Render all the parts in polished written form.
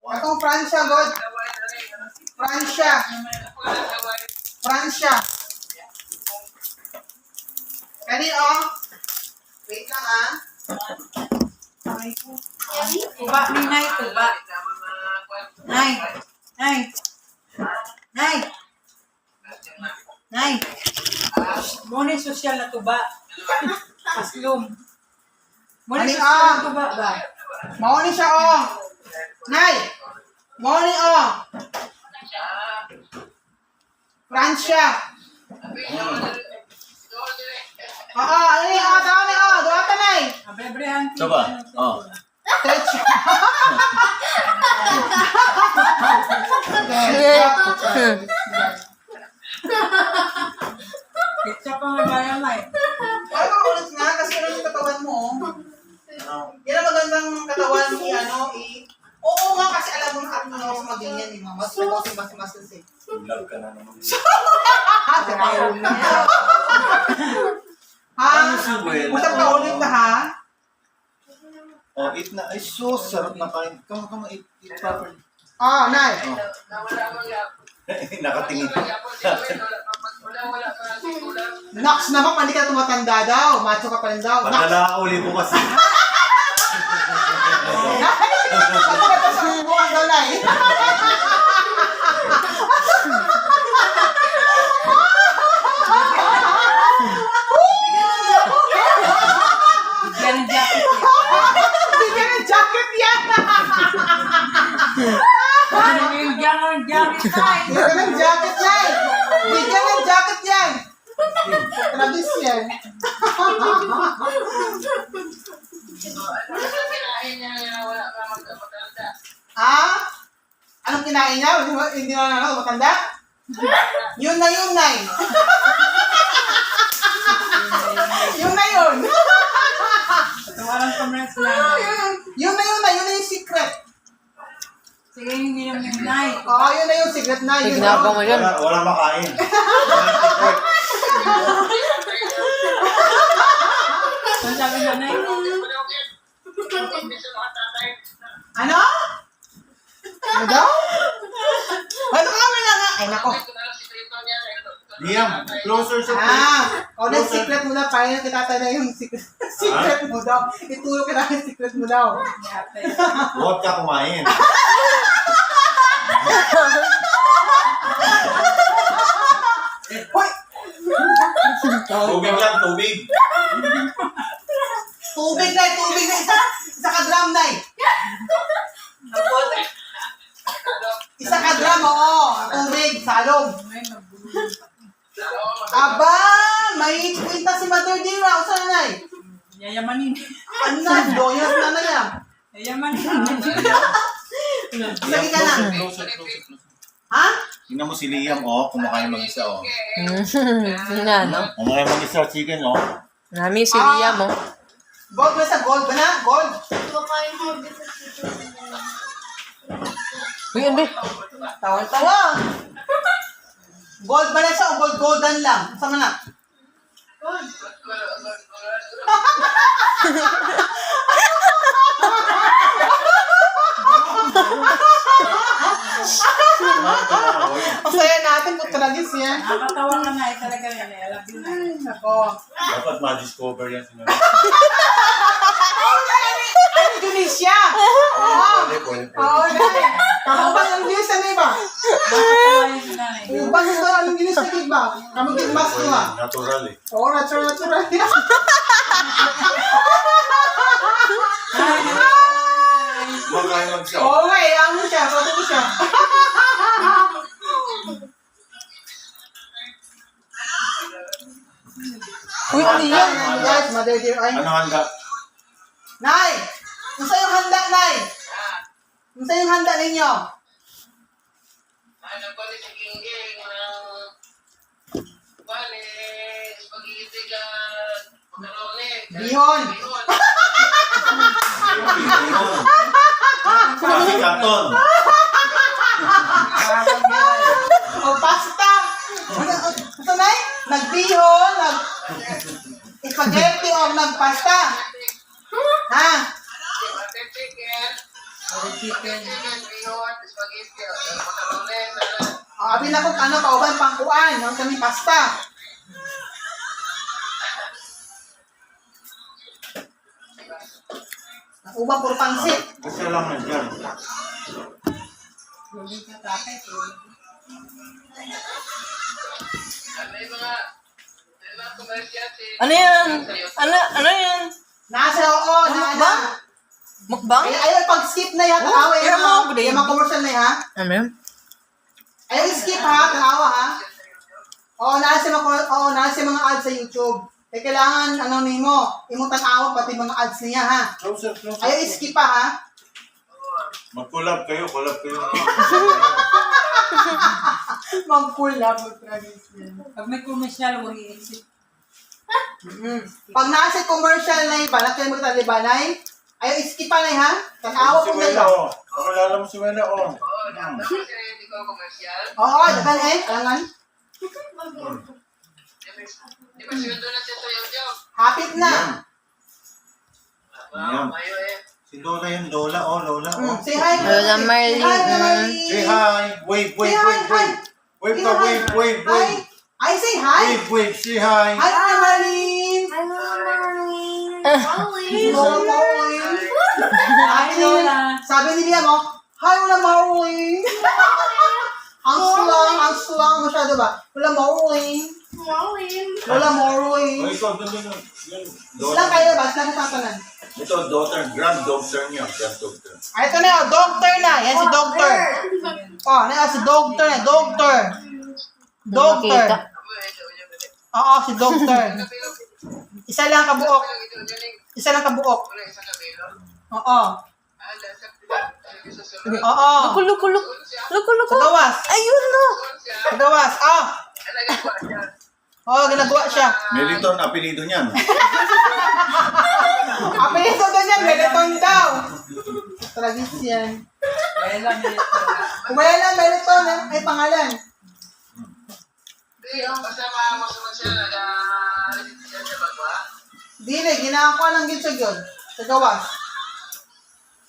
Atong Fransya, God. Fransya. Fransya. Kani, oh. Wait lang, ah. Tuba ni Nay, tuba. Nay. Nay. Nay. Nay. Muna yung social na tuba. Aslum. Muna Ani, yung social ah. na tuba ba? Mauni siya, oh. Nay. Mauni, oh. Fransya. Oo, ini, oh. Tao ni, oh. Doon ka, Nay. Abre-abrehan. Coba. Oh. Touch. Kitsa pa nga bayan, Nay. Ay, ulit nga, kasi ano yung katawan mo, oh. Yan ang magandang katawan ni, ano, Oo nga, kasi alam mo na ako na ako mag-ganyan, eh, mama. Mas eh. Vlog ka na naman. Ha? Well, Usap ka ulit na, ha? Oh, eat na. Ay, so sarap na kain. Come on, eat properly. Ah, Nay. Oh. Nakatingin. Nox naman, hindi ka tumatanda daw. Macho ka pa rin daw. Nox. Padala ka uli bukas. Ano ka pa sa buwan daw, Nay? Yan ang jacket niya. Bigyan ng jacket yan. Yan ang jacket, Nay. Bigyan ng jacket, Nay. Bigyan ng jacket yan. Tragis yan. Ha? Anong kinain niya? Hindi na ano, matanda? Yun na yun, Nay. Yun na yun. Tawaran ka muna sa Yun na yun, Nay. Yun na yung secret. sige, hindi naman yung Nay. Oo, yun na yung secret, Nay. Yun na Ginagawa mo yun. Wala makain. Ang sabi na, Nay. Ano? Ano daw? Ano ka na nga? Ay, nako. Liam, closer sa O, next secret mo na. Paano kita tayo na yung secret mo daw. Ituro ka na yung secret mo daw. Huwag ka kumain. Hoy! Tubig lang, tubig. Tubig na, tubig na. Isa ka drum, Nay. Isa ka drum, oo. Tubig, salog. Aba, may kwenta si Mother Dira. O saan, Nay? Yayamanin. Ano na, doyas na na yan. Yayamanin. Lagi ka na. Closer. Ha? Tingnan mo si Liam, oh. Kumakain mag-isa, oh. Na, no? Kumakain mag-isa chicken, oh. Nami si Liam, mo. Gold ba sa gold ba na? Gold? Uy, ano? Tawan-tawa. Gold ba na siya o golden lang? Sama na? Masaya natin kung tragis yan. Nakakatawa ka, Nay. Talaga yan. I love you, Nay. Ako. Dapat ma-discover yan. Indonesia! Oo, Nay. Kamabang ang views na iba. Nakakatawa yun, Nay. Ubang ito ang English na iba. Kamagin mas ko ha. Natural, eh. Oo, natural. Kumakain mag-isa. Oo nga eh, amo siya. Pwede ko siya. Uy, ano yan? Guys, Mother Dear, ay. Ano handa? Nay! Kung yung handa, Nay? Kung yung handa ninyo? Bihon! Kasi kanton. O pasta! Ito, Nay? Nagbihon, spaghetti o nagpasta? Ha? Puro chicken. Abi na kung ano, kauban pangkuan. Yung kami pasta. Ubang puro pansit. Kasi lang na dyan. Puro ka tatay. Ano yan? Ano yan? Nasa oo, na. Mukbang? Mukbang? Ayaw pag-skip na yan. Oh, Tawa you're yan. mo, babe. Yung mga commercial na yan. Ano yan? Ayaw skip ha. Tawa ha. Oo, nasa mga ads sa YouTube. Eh, kailangan, ano nimo, imong tanawa pati mga ads niya ha. Closer, closer. Ayaw skip pa ha. Mag-collab kayo, collab kayo. Mag-collab mo tradition. Pag may commercial, huwag i-exit. Pag nasa commercial na yung balat kayo magtalibanay, ayaw skip pa na ha. Tanawa Si po Wena, nila. oh. Pakilala mo si Wena, oh. Oo, dagan eh. Kailangan. Hapit na. Yan. Si Lola yan, Lola, oh, Lola, oh. Say hi. Lola Marlene. Say hi, Lola Marlene. Say hi. Wave, wave, Say hi, wave, hi. wave. Wave Say ka, hi. wave, wave, Hi. wave. I say hi. Wave, wave, say hi. Hi, Lola Marlene. Lola Marlene. Hi, Lola. Sabi ni Liam, oh, hi, Lola Marlene. Ang slang masyado ba? Lola Marlene. Lola Marlene. Oh, ikaw, dun, dun, dun. Yun, Slang Lola. kayo ba? Slang tatanan. Ito, daughter, granddaughter niya, granddaughter. Ay, ito na, doctor na. Yan si doctor. Oh, na si doctor na. Doctor. Doctor. Nakita. Oo, si doctor. Isa lang kabuok. Isa lang kabuok. Oo. Oo. Luko. Sa gawas. Ayun no. Sa gawas. Ah. Oo, ginagawa siya. Meliton, apelido niyan. Apelido doon yan, Meliton daw. Tradisyon. Wala, nito. Kumaya lang, Meliton. Ay, pangalan. Dili, ginagawa lang yun sa yun. Sa gawas.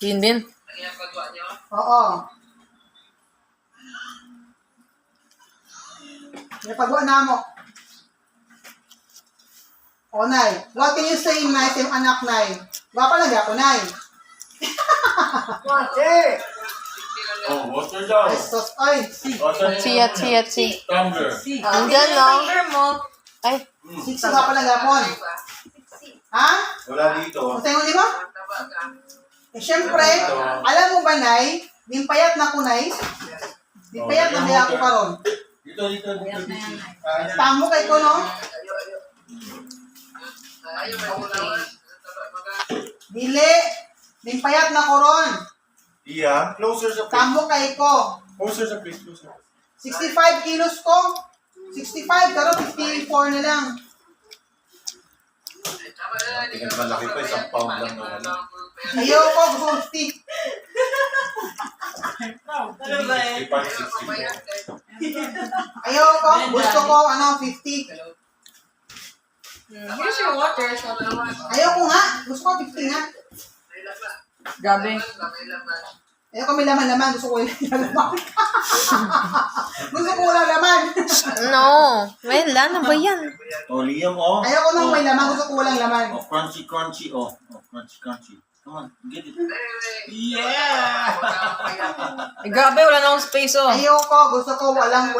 Yun din. Oo. Napagawa na mo. O, Nay. What can you say, Nay, sa iyong anak, Nay? Wapa lang ako, Nay. Oh, water daw. Ay, sos, ay. Water. Chi. Tumbler. Si. Andyan no. Ay. Siksi wapa lang gapon. Ha? Wala dito. Kung sa'yo di ba? Eh, syempre, alam mo ba, Nay, nimpayat na ko, Nay. Nimpayat na kaya ako karon. Dito. Payat na yan, ay. Tamo kay ko, no? Dili. Nimpayat na ko ron. Iya, closer sa plate. Tamo kay ko. Closer sa plate, closer. 65 kilos ko. 65, pero 54 na lang. Tingnan malaki pa, isang pound lang naman. Ayaw ko, gusto kong stick. Ano ba eh? 65, 60. Ayaw ko, gusto ko, 50. Here's your water. Ayaw ko nga, gusto ko 50 nga. Gabi. Ayaw ko may laman-laman, gusto ko yung laman. Gusto ko walang laman. No. Wala na ba yan? Oh, Liam, oh. Ayaw ko nang may laman, gusto ko walang laman. Oh, crunchy. Oh, crunchy. Come on, get it. Yeah! Grabe, wala na akong space oh. Ayaw ko, gusto ko walang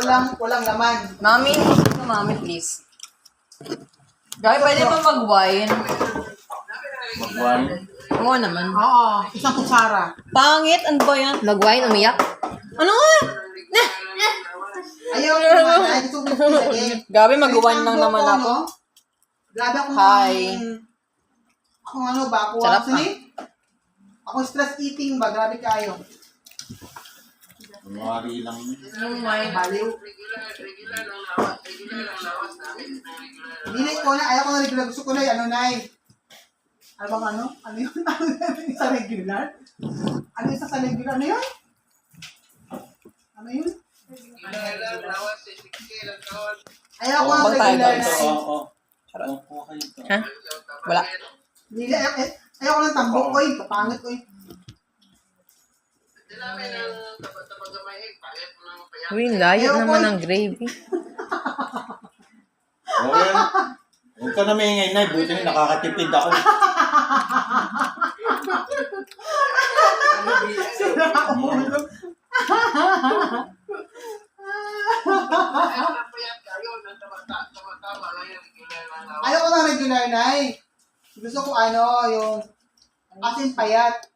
laman. Mami, mami please. Grabe, pwede ba mag-wine? Mag-wine. Oo naman. Oo, isang kutsara. Pangit, ano ba yan? Mag-wine, umiyak? Ano nga? Ayaw ko naman, ay gusto ko 50 lagi. Grabe, mag-wine lang naman ako. No? Grabe ako Hi. Kung ano ba, ako Sarap ako stress eating ba, grabe kayo. Kunwari lang. Baliw. Dili ko na, ayaw ko na regular. Gusto ko na ano na Ano bang ano? Ano yun? Ano yun sa regular? Ano yung sa regular? Ano yun? Ano yun? Ayaw ko ng Bang tayo, regular guys. na Oh. Oh, kayo to. Ha? Wala. Dili, ayaw ko ng tambok ko Kapangit ko Uy, layo naman ng gravy. O yan. Huwag ka na may ingay, buti na nakakatipid ako. Sira ako ulo. Ayoko ng regular, Nay. Gusto ko yung asin payat.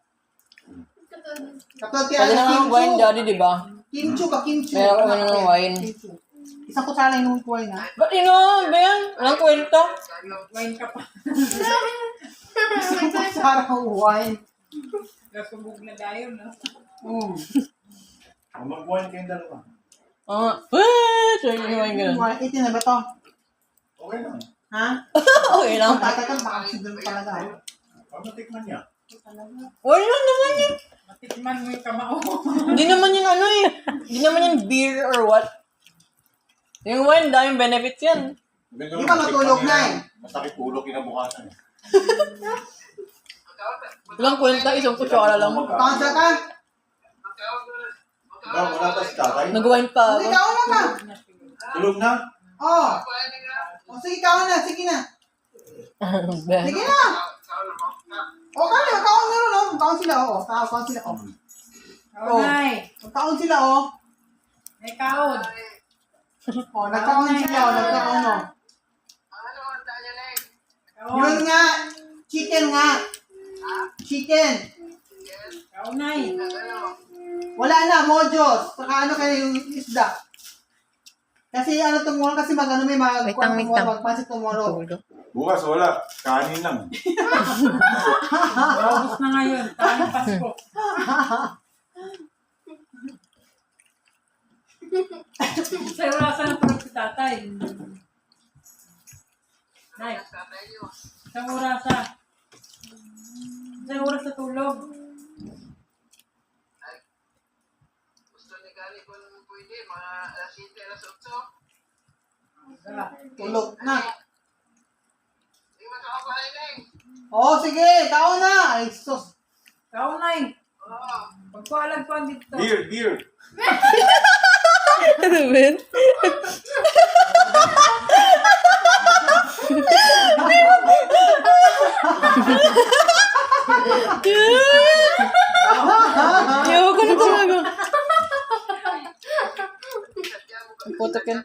Katulad kaya Pwede naman wine, daddy, di ba? Kimchu ka, kimchu. Meron ka ng wine. Kimchu. Isang kutsara lang yung wine, ha? Ba't inom, Ben? Walang kwenta. Wine ka pa. Isang kutsara ng wine. Nasubog na tayo, no? Mag-wine kayong dalawa. Sorry, yung wine ganun. Wine, itin na ba to? Okay lang. Ha? Okay lang. Ang tatakan, baka siguro talaga. Pag natikman niya. Wala lang naman yun. Matikman mo yung kamao. Hindi naman yun Hindi naman yun beer or what. Yung wine, daming benefits yan. Di ba matulog na eh? Masakit ulo kinabukasan. Walang kwenta, isang kutsara lang. Kaunsa ka? Wala pa si tatay. Nag-wine pa Sige, ako. kaon na ka. Tulog na. Oh. O, sige, kaon na. Sige na. Sige na. O, kaon na rin, oh. Kaon sila, oh. Kaon sila, oh. Oh, nay. Kaon sila, oh. May kaon. Oh, nagkaon sila, oh. Nagkaon, oh. Kaon. Yun nga. Chicken nga. Chicken. Kaon, nay. Wala na, mojos. Saka ano kayo yung isda. Kasi tomorrow, kasi may Wait lang. magpansit tomorrow. Bukas wala. Kanin lang. August na ngayon. Tayong Pasko. Sa orasan ng tulog si tatay. Nay. Sa orasa. Sa oras sa tulog. Tulog na. Oh, sige. Kaon na. Ay, sus. Kaon, nay. Pagpaalag pa dito. Beer. Ano, Ben? Ayoko na talaga. Putok yan.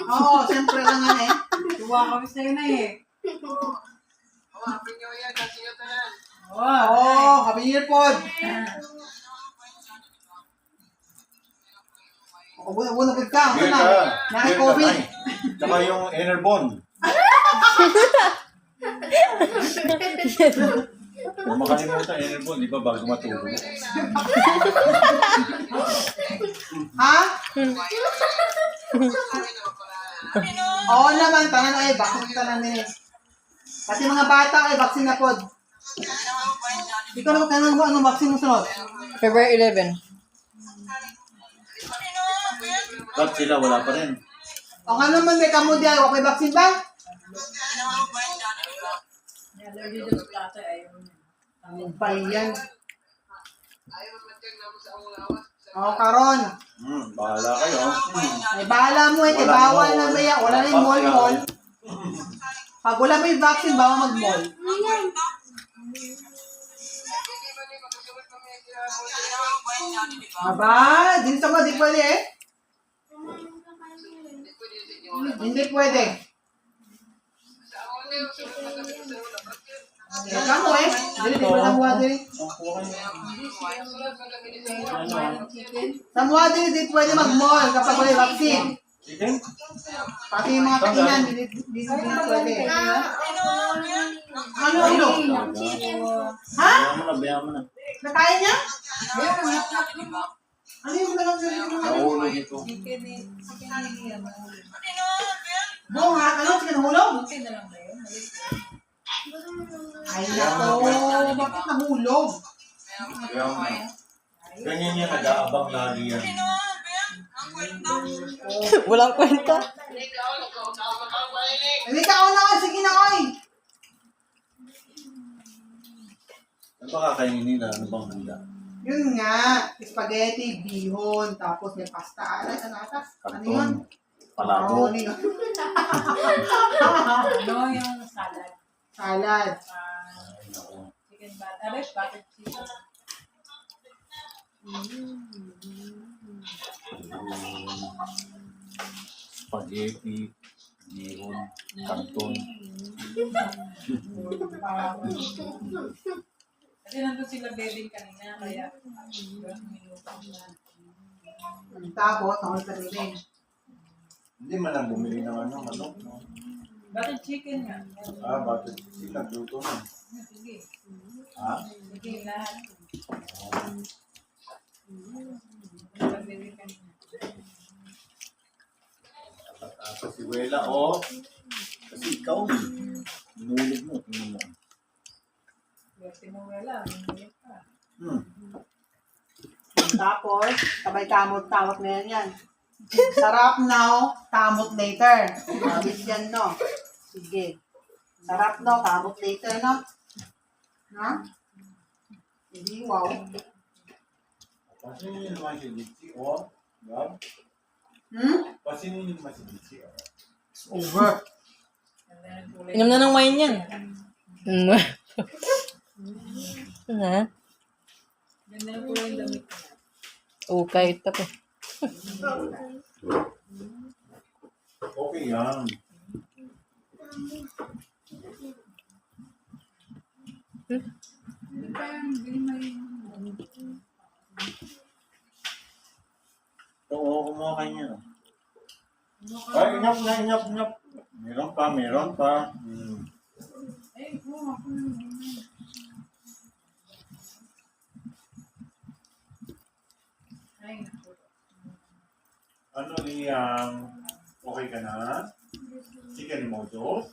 Oo, siyempre lang yan eh. Tuwa kami sa'yo na eh. Oo, Happy New Year pod. Bunagod ka. Ano Beer na? ka. Naka-COVID. Tsaka yung Enerbon. Kung makalimutan, Enerbon, di ba bago matulog? Ha? Oo naman, tanan ay vaccine ka lang din eh. Pati mga bata ay vaccine na pod. Ikaw naman anong vaccine mo sunod? February 11. Ba't sila wala pa rin? O nga naman may kamo diyan, okay vaccine ba? Allergy dito sa tatay. Ayaw niya. Ano ba yan? O karon. Bahala kayo. Ay bahala mo eh, kay bawal na ba yan? Wala rin mall. Pag wala may vaccine, bawal mag-mall. Aba, din sa mga di pwede eh. Hindi pwede. Ika mo eh. Dili, di ba namuha dili? Namuha dili, di pwede mag-mall kapag wala vaccine. Chicken? Pati yung mga kainan, di pwede. Ano ulo? Ha? Bayan mo na. Nakain niya? Ano yung dalang sarili mo? Nahulog ito. Bong ha? Ano? Sige nahulog? Ay nako, bakit nahulog? Bayan mo na. Ganyan yan, nag-aabang lagi yan. Walang kwenta. Hindi ka ako na kayo, sige na kayo. Ano ba kakainin nila? Ano bang handa? Yun nga, spaghetti, bihon, tapos may pasta. Ano atas? Ano yun? Palabo. Macaroni. Ano yung salad? Salad. Ay, naku. Chicken butter, butter chicken. Spaghetti, bihon, kanton. Kasi nandun sila bedding kanina, kaya minuto na. Tapos, ako sa rin. Hindi man lang bumili ng ano, manok. No? Butter chicken nga. Bakit sila nagluto na? Sige. Ha? Sige, lahat. Sila bedding kanina. At si Wela, oh. Kasi ikaw, nulog mo, tingnan mo. Swerte mo wala, hindi pa. Tapos, sabay tamot-tamot na yan. Sarap now, tamot later. Mabis yan, no? Sige. Sarap, no? Tamot later, no? Ha? Hindi, wow. Pasinin naman si Litsi, oh. Gab? Pasinin naman si Litsi, oh. Over. Inom na ng wine yan. Na? Ganda na po yung damit ko. Oo, kahit pa. Okay yan. Hindi pa yan, hindi may... Oo, kumuha kayo niya. Ay, inyap na, inyap, inyap. Meron pa, meron pa. Ay, kung ako naman. Ay, naku. Ano niyang, okay ka na? Chicken mojo?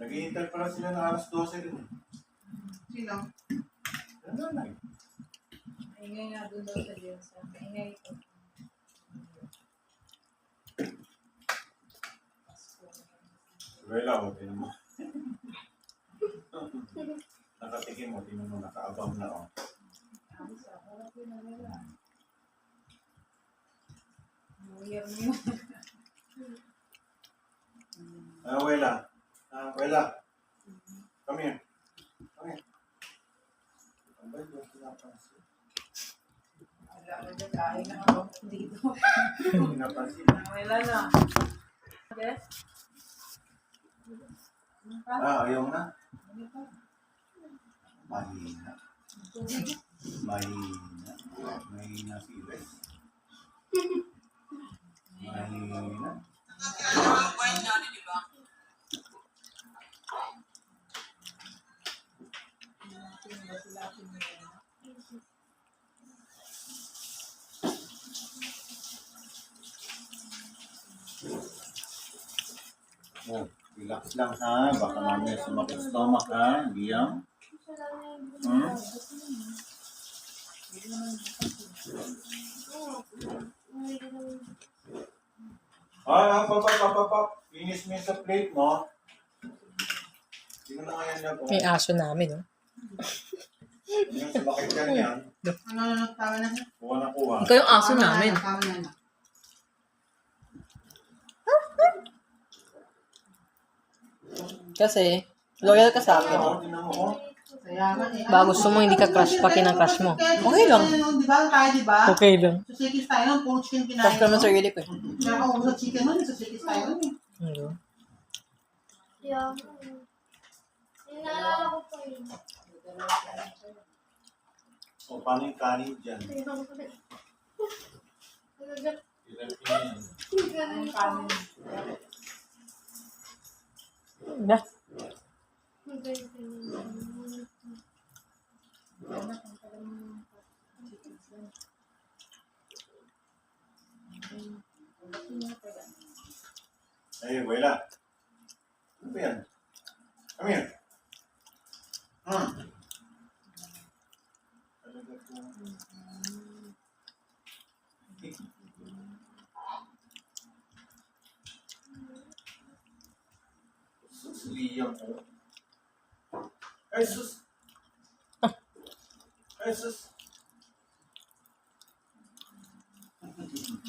Nag-i-hintal pala sila ng alas 12 rin. Sino? Ano na? Ingay nga doon daw sa Jensa. Ingay ito. Wala ko, tinan mo. Nakatikim mo, tinan mo, nakaabang na ako. Ayos ah, wala ko na wala. Weird mo. Wela. Wela. Come here. Come here. Ang bait mo, pinapansin. Wala ko dyan, kain na ako dito. Pinapansin. Wala na. Okay? Ayaw na. Mahina. Mahina. Mahina si Ives. Mahina. Oh, relax lang ha. Baka mamaya sumakit stomach ha. Diyan. Pap. Finish mo yung sa plate mo. Hindi mo na kaya niya po. May aso namin, no? Yung sumakit ka niyan. Ano, tama na. Kuha na kuha. Ikaw yung aso namin. Tama na. Kasi, loyal ka sa akin. Tinan mo ko. Kaya nga eh. Baka gusto mo hindi ka crush pa kinang-crush mo. Okay lang. Di ba tayo, di ba? Okay lang. Sa Sikis tayo nun, puro chicken kinain. Crush ka naman sa sarili ko eh. Kaya ako sa chicken nun, sa Sikis tayo nun eh. Ano? Yeah. Inaalala ko pa yun. O, paano yung kanin dyan? Ilan Kanin. Na? Ay, wala. Ano ba yan? Come here. Talaga po. sus, Liam po. Ay, sus. Ay, sus.